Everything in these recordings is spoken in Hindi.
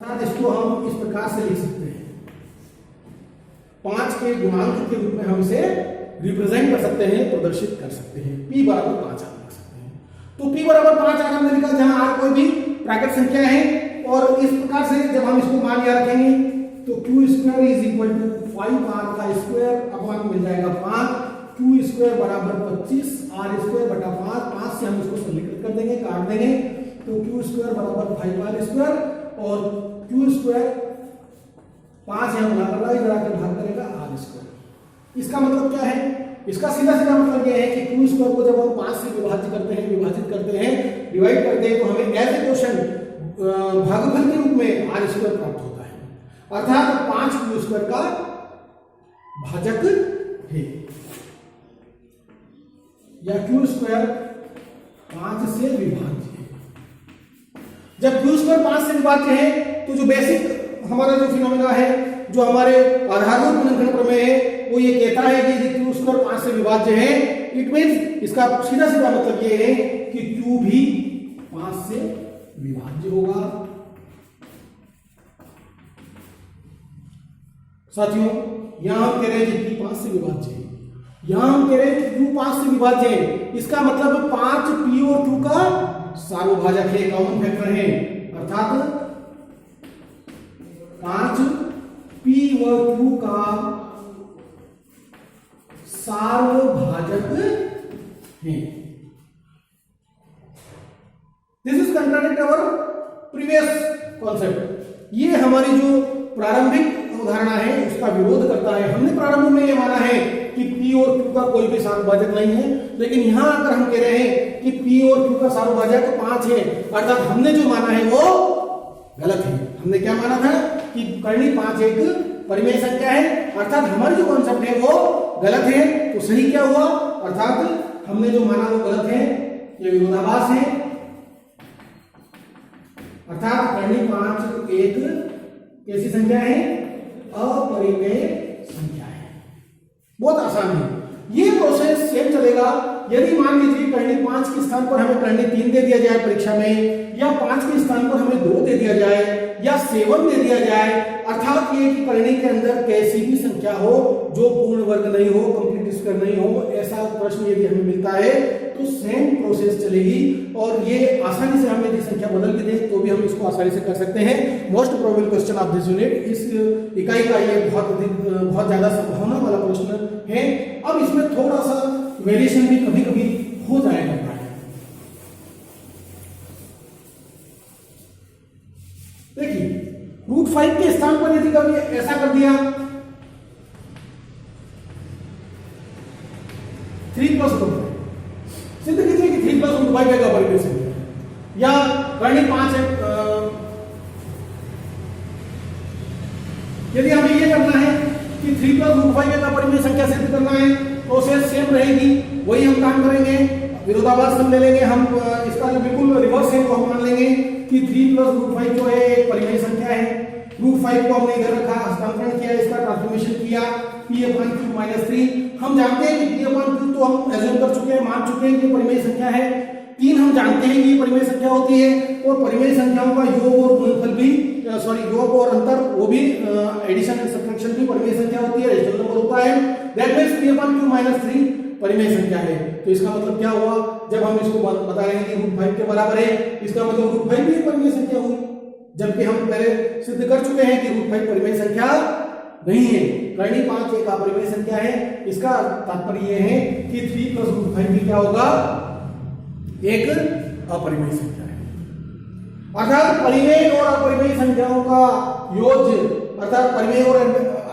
इसको हम इस प्रकार से लिख सकते हैं, 5 के गुणांक के रूप में हम इसे रिप्रेजेंट कर सकते हैं, प्रदर्शित कर सकते हैं। p बराबर 5 आर लिख सकते हैं। तो p बराबर 5 आर हमने लिखा, जहां r कोई भी प्राकृत संख्या है, और इस प्रकार से जब हम इसको मान याद रखेंगे तो q square is equal to 5r का स्क्वायर अपॉन मिल जाएगा 5, q स्क्वायर बराबर 25 r स्क्वायर बटा 5 से हम इसको सरलीकृत कर देंगे, काट देंगे, तो q स्क्वायर बराबर 5r स्क्वायर और q स्क्वायर 5 यहां बना कर इधर आकर भाग करेगा r स्क्वायर। इसका मतलब क्या है? इसका सीधा सीधा मतलब यह है कि q स्क्वायर को जब हम 5 से विभाजित करते हैं, डिवाइड करते हैं, तो हमें एज ए क्वेश्चन भागफल के रूप में r स्क्वायर प्राप्त होता है, अर्थात 5 q स्क्वायर का भाजक है, या q स्क्वायर 5 से विभाज्य है। जब q स्क्वायर 5 से विभाज्य है तो जो बेसिक हमारा जो फिनोमेना है, जो हमारे आधारभूत गुणनखंड प्रमेय है, वो ये कहता है कि यदि q स्क्वायर 5 से विभाज्य है, इट मींस इसका सीधा सीधा मतलब ये है कि q भी 5 से विभाज्य होगा। साथियों, यहां हम कह रहे हैं कि 5 से विभाज्य है, यहां हम कह रहे हैं कि q 5 से विभाज्य है, इसका मतलब 5 p और q का सार्वभाजक है, कॉमन फैक्टर है, अर्थात 5 p व q का सार्वभाजक है। This is contradict our previous concept. ये हमारी जो प्रारंभिक अवधारणा है उसका विरोध करता है। हमने प्रारंभ में यह माना है कि p और q का कोई भी सार्वभाजक नहीं है, लेकिन यहां आकर हम कह रहे हैं कि p और q का सार्वभाजक 5 है, अर्थात हमने जो माना है वो गलत है। हमने क्या माना था कि कर्णी 5 एक परिमेय संख्या है, अर्थात हमारी जो कॉन्सेप्ट है वो गलत है। तो सही क्या हुआ? अर्थात हमने जो माना वो गलत है, ये विरोधाभास है, अर्थात कर्णी 5 एक कैसी संख्या है? अपरिमेय संख्या है। बहुत आसान है, ये प्रोसेस सेम चलेगा यदि मान लीजिए कर्णी 5 के स्थान पर हमें कर्णी 3 दे दिया जाए परीक्षा में, या 5 के स्थान पर हमें 2 दे दिया जाए, या 7 दे दिया जाए, अर्थात ये कि कर्णी के अंदर कैसी भी संख्या हो जो पूर्ण वर्ग नहीं हो, कंप्लीट स्क्वायर नहीं हो, ऐसा प्रश्न यदि हमें मिलता है तो सेम प्रोसेस चलेगी, और ये आसानी से हम यदि संख्या बदल के दें तो भी हम इसको आसानी से कर सकते हैं। Most probable question of this unit, इस इकाई का ये बहुत ज्यादा संभावना वाला प्रश्न है। अब इसमें थोड़ा सा वेरिएशन भी कभी कभी हो जाया करता है। देखिए, √5 के स्थान पर यदि कभी ऐसा कर दिया 3 + √5, सिद्ध कीजिए कि 3 + √5 का परिमेय संख्या है, या कर्णी 5 है। यदि हमें ये करना है कि 3 + √5 का परिमेय संख्या सिद्ध करना है तो उसे सेम रहेगी, वही हम काम करेंगे। विरोधाभास हम ले लेंगे, हम इसका जो बिल्कुल रिवर्स है वो हम मान लेंगे कि 3 + √5 जो है एक परिमेय संख्या है। √5 को हमने इधर रखा, हस्तांतरण किया, इसका ट्रांसफॉर्मेशन किया, p/q - 3। हम जानते हैं कि p/q तो हम एज्यूम कर चुके हैं, मान चुके हैं कि परिमेय संख्या है। 3 हम जानते हैं कि परिमेय संख्या होती है, और परिमेय संख्याओं का योग और गुणनफल भी, योग और अंतर, वो भी एडिशन एंड सब्ट्रैक्शन भी परिमेय संख्या होती है, रेशनल नंबर होता है। दैट मींस p/q - 3 परिमेय संख्या है। तो इसका मतलब क्या हुआ? जब हम इसको बता रहे हैं कि √5 के बराबर है, इसका मतलब √5 भी परिमेय संख्या हुई, जबकि हम पहले सिद्ध कर चुके हैं कि √5 परिमेय संख्या नहीं है। कर्णी 5 एक अपरिमेय संख्या है। इसका तात्पर्य यह है कि 3 + √5 भी क्या होगा? एक अपरिमेय संख्या है। अर्थात परिमेय और अपरिमेय संख्याओं का योग, अर्थात परिमेय और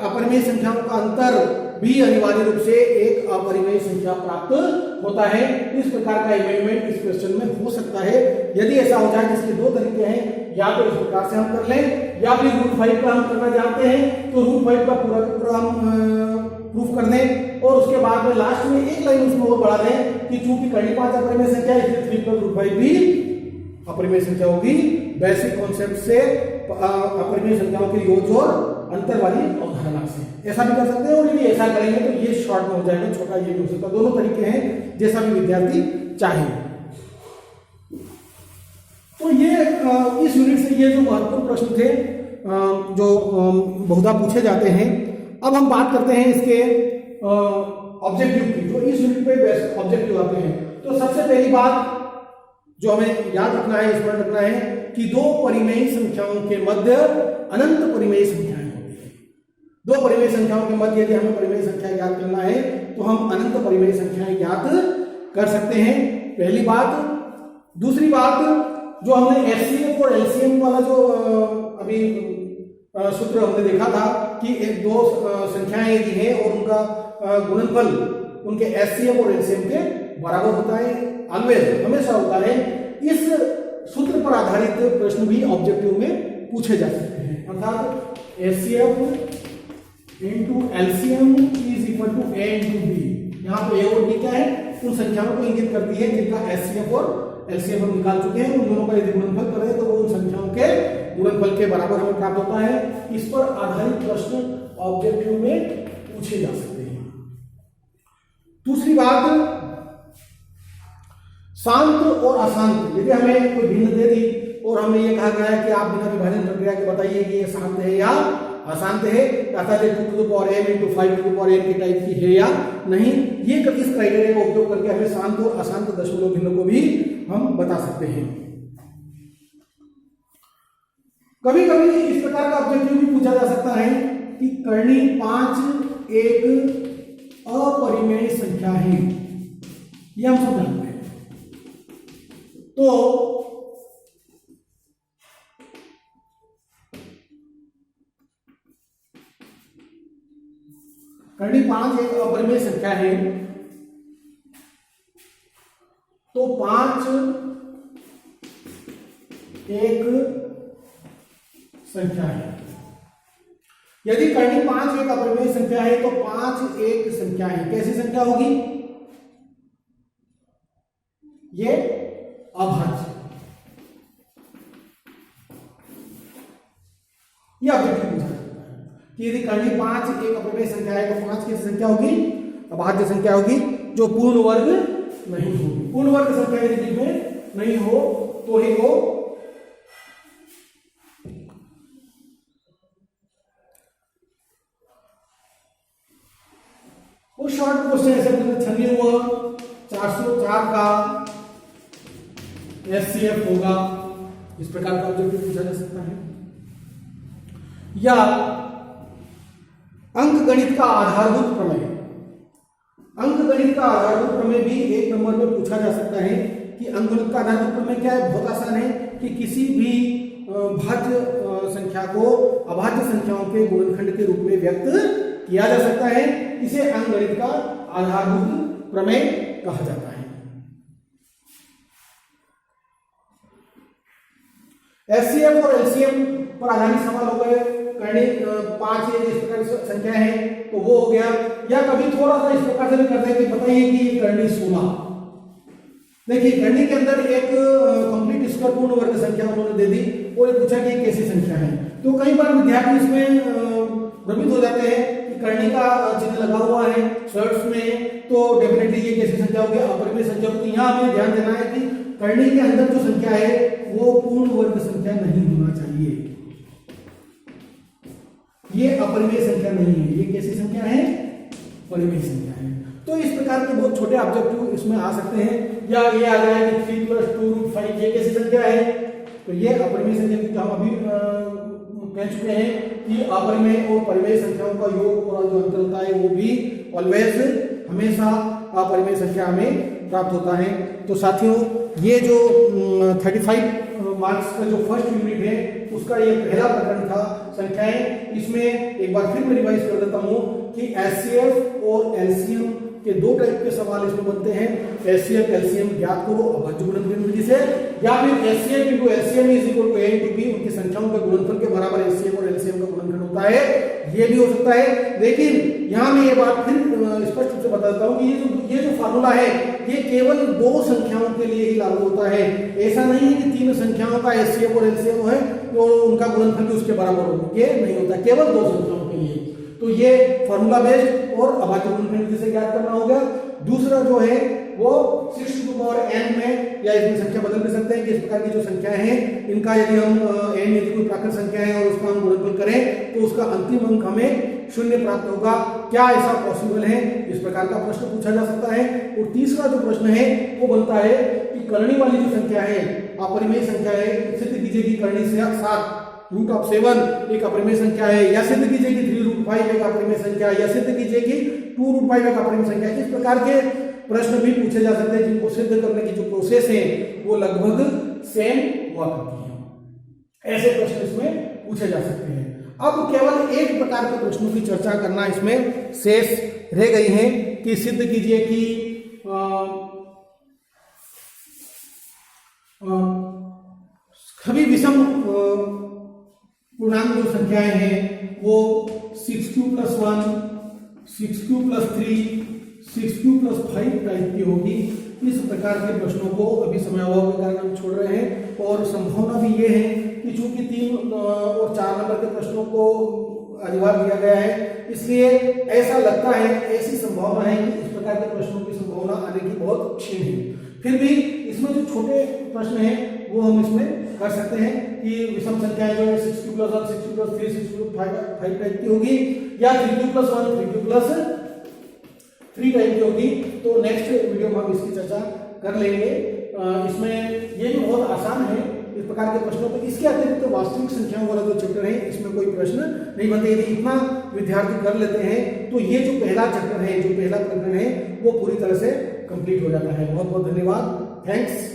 अपरिमेय संख्याओं का अंतर भी अनिवार्य रूप से एक अपरिमेय संख्या प्राप्त होता है। इस प्रकार का इवेंटमेंट इस क्वेश्चन में हो सकता है। यदि ऐसा हो जाए, जिसके 2 तरीके हैं, या तो इस प्रकार से हम कर लें, या फिर √5 का हम करना जानते हैं तो √5 का पूरा हम प्रूफ कर दें, और उसके बाद में लास्ट में एक लाइन उसमें और बढ़ा दें कि चूंकि कर्णी 5 अपरिमेय संख्या है, इसलिए 3 + √5 भी अपरिमेय संख्या होगी। बेसिक कॉन्सेप्ट से अपरिमेय संख्याओं के योग और अंतर वाली अवधारणा से ऐसा भी कर सकते हैं, और यदि ऐसा करेंगे तो ये शॉर्ट में हो जाएगा, छोटा ये भी हो सकता है। दोनों तरीके हैं, जैसा भी विद्यार्थी चाहे। तो ये इस यूनिट से ये जो महत्वपूर्ण प्रश्न थे जो बहुधा पूछे जाते हैं। अब हम बात करते हैं इसके ऑब्जेक्टिव की, जो इस यूनिट पे बेस्ट ऑब्जेक्टिव आते हैं। तो सबसे पहली बात जो हमें याद रखना है, स्मरण रखना है कि दो परिमेयी संख्याओं के मध्य अनंत परिमेयी संख्याएं होती हैं। दो परिमेयी संख्याओं के मध्य यदि हमें परिमेयी संख्या ज्ञात करना है तो हम अनंत परिमेयी संख्याएं ज्ञात कर सकते हैं, पहली बात। दूसरी बात, जो हमने एचसीएफ और एलसीएम वाला जो अभी सूत्र हमने देखा था कि एक दो संख्याएं यदि हैं और उनका गुणनफल उनके एचसीएफ और एलसीएम के बराबर होता है, ऑलवेज हमेशा होता है। इस सूत्र पर आधारित प्रश्न भी ऑब्जेक्टिव में पूछे जा सकते हैं, अर्थात HCF into LCM is equal to A into B. यहाँ पे ए और बी क्या है, उन संख्याओं को इंगित करती है जिनका एचसीएफ और एलसीएम हम निकाल चुके हैं। उन दोनों का यदि गुणनफल करें तो वो उन संख्याओं के गुणनफल के बराबर हमें प्राप्त होता है। इस पर आधारित प्रश्न ऑब्जेक्टिव में पूछे जा सकते हैं। दूसरी बात, शांत और अशांत, यदि हमें कोई भिन्न दे दी और हमें यह कहा गया है कि आप बिना विभाजन प्रक्रिया के बताइए कि ये शांत है या अशांत है, अर्थात 2 to the power m into 5 to the power n की टाइप की है या नहीं, ये इस क्राइटेरिया का उपयोग करके हमें शांत और अशांत दशमलव भिन्न को भी हम बता सकते हैं। कभी कभी इस प्रकार का ऑब्जेक्टिव भी पूछा जा सकता है कि कर्णी 5 एक अपरिमेय संख्या है, यह हम सब जानते हैं। तो कर्णी 5 एक अपरिमेय संख्या है, तो 5 एक संख्या है। यदि कर्णी 5 एक अपरिमेय संख्या है तो 5 एक संख्या है, कैसी संख्या होगी? ये अभाज्य। यह ऑब्जेक्टिव पूछा जाता है कि यदि कर्णी 5 एक अपरिमेय संख्या है तो 5 कैसी संख्या होगी? अभाज्य संख्या होगी, जो पूर्ण वर्ग नहीं होगी। पूर्ण वर्ग संख्या यदि में नहीं हो तो ही वो शॉर्ट क्वेश्चन ऐसे 404 का एचसीएफ होगा, इस प्रकार का ऑब्जेक्टिव पूछा जा सकता है। या अंकगणित का आधारभूत प्रमेय, अंकगणित का आधारभूत प्रमेय भी 1 नंबर में पूछा जा सकता है कि अंकगणित का आधारभूत प्रमेय क्या है? बहुत आसान है कि किसी भी भाज्य संख्या को अभाज्य संख्याओं के गुणनखंड के रूप में व्यक्त किया जा सकता है, इसे अंकगणित का आधारभूत प्रमेय कहा जाता है। एचसीएफ और एलसीएम पर आधारित सवाल हो गए। कर्णी 5 इस प्रकार की संख्या है तो वो हो गया। या कभी थोड़ा सा इस प्रकार से भी करते हैं कि बताइए कि कर्णी 16। देखिए कर्णी के अंदर एक कंप्लीट स्क्वायर पूर्ण वर्ग संख्या उन्होंने दे दी और ये पूछा कि कैसी संख्या है। तो कई बार विद्यार्थी इसमें भ्रमित हो जाते हैं कि कर्णी का चिन्ह लगा हुआ है शर्ट्स में, तो डेफिनेटली ये कैसी संख्या होगी? अपरिमेय संख्या होगी। यहाँ हमें ध्यान देना है कि कर्णी के अंदर जो संख्या है वो पूर्ण वर्ग संख्या नहीं होना चाहिए, ये अपरिमेय संख्या नहीं है, ये कैसी संख्या है? परिमेय संख्या है। तो इस प्रकार के बहुत छोटे ऑब्जेक्टिव इसमें आ सकते हैं। या ये आ गया कि 3 + 2√5 ये कैसी संख्या है? तो ये अपरिमेय संख्या की हम अभी कह चुके हैं कि अपरिमेय और परिमेय संख्याओं का योग और जो अंतर होता है वो भी ऑलवेज हमेशा अपरिमेय संख्या में प्राप्त होता है। तो साथियों ये जो 35 मार्क्स का जो फर्स्ट यूनिट है उसका ये पहला प्रकरण था संख्याएं। इसमें एक बार फिर मैं रिवाइज कर देता हूं कि एचसीएफ और एलसीएम के 2 टाइप के सवाल इसमें बनते हैं। एचसीएफ एलसीएम ज्ञात करो अभाज्य गुणनफल विधि से, या फिर HCF into LCM is equal to A into B, उनकी संख्याओं के गुणनफल के बराबर एचसीएफ और एलसीएम का गुणनफल होता है, ये भी हो सकता है। लेकिन यहां मैं ये बात फिर स्पष्ट रूप से बता देता हूं कि ये जो फार्मूला है ये केवल 2 संख्याओं के लिए ही लागू होता है। ऐसा नहीं है कि 3 संख्याओं का एचसीएफ और एलसीएम है तो उनका गुणनफल भी उसके बराबर होगा, ये नहीं होता, केवल 2 संख्याओं के लिए। तो ये फार्मूला बेस्ड और अभाज्य गुणनफल विधि से ज्ञात करना होगा। दूसरा जो है वो 6 to the power n में, या इसमें संख्या बदल भी सकते हैं कि इस प्रकार की जो संख्याएं हैं इनका यदि हम n यदि कोई प्राकृत संख्या है और उसका हम गुणनफल करें तो उसका अंतिम अंक हमें 0 प्राप्त होगा। क्या ऐसा पॉसिबल है? इस प्रकार का प्रश्न पूछा जा सकता है। और तीसरा जो प्रश्न है वो बनता है कि करणी वाली जो संख्या है, अपरिमेय संख्या है, सिद्ध कीजिए कि करणी से 7 √7 एक अपरिमेय संख्या है, या सिद्ध कीजिए कि 3√5 एक अपरिमेय संख्या है, या सिद्ध कीजिए कि 2√5 एक अपरिमेय संख्या है। इस प्रकार के प्रश्न भी पूछे जा सकते हैं जिनको सिद्ध करने की जो प्रोसेस है वो लगभग सेम हुआ करती है। ऐसे प्रश्न इसमें पूछे जा सकते हैं। अब केवल एक प्रकार के प्रश्नों की चर्चा करना इसमें शेष रह गई है कि सिद्ध कीजिए कि सभी विषम पूर्णांक जो संख्याएं हैं वो 6q + 1, 6q + 3, 6q + 5 टाइप की होगी। इस प्रकार के प्रश्नों को अभी समयाभाव के कारण हम छोड़ रहे हैं, और संभावना भी ये है कि चूंकि 3 और 4 नंबर के प्रश्नों को अनिवार्य दिया गया है, इसलिए ऐसा लगता है, ऐसी संभावना है कि इस प्रकार के प्रश्नों की संभावना आने की बहुत क्षीण है। फिर भी इसमें जो छोटे प्रश्न हैं वो हम इसमें कर सकते हैं कि विषम संख्याएं जो है 6q + 1, 6q + 3, 6q + 5 टाइप की होगी, या 3q + 1, 3q + 3 टाइप की होगी। तो नेक्स्ट वीडियो में हम इसकी चर्चा कर लेंगे। इसमें ये भी बहुत आसान है इस प्रकार के प्रश्नों पर। इसके अतिरिक्त तो वास्तविक संख्याओं वाला जो चैप्टर है इसमें कोई प्रश्न नहीं बनते। यदि इतना विद्यार्थी कर लेते हैं तो ये जो पहला चैप्टर है, जो पहला प्रकरण है, वो पूरी तरह से कंप्लीट हो जाता है। बहुत बहुत धन्यवाद। थैंक्स।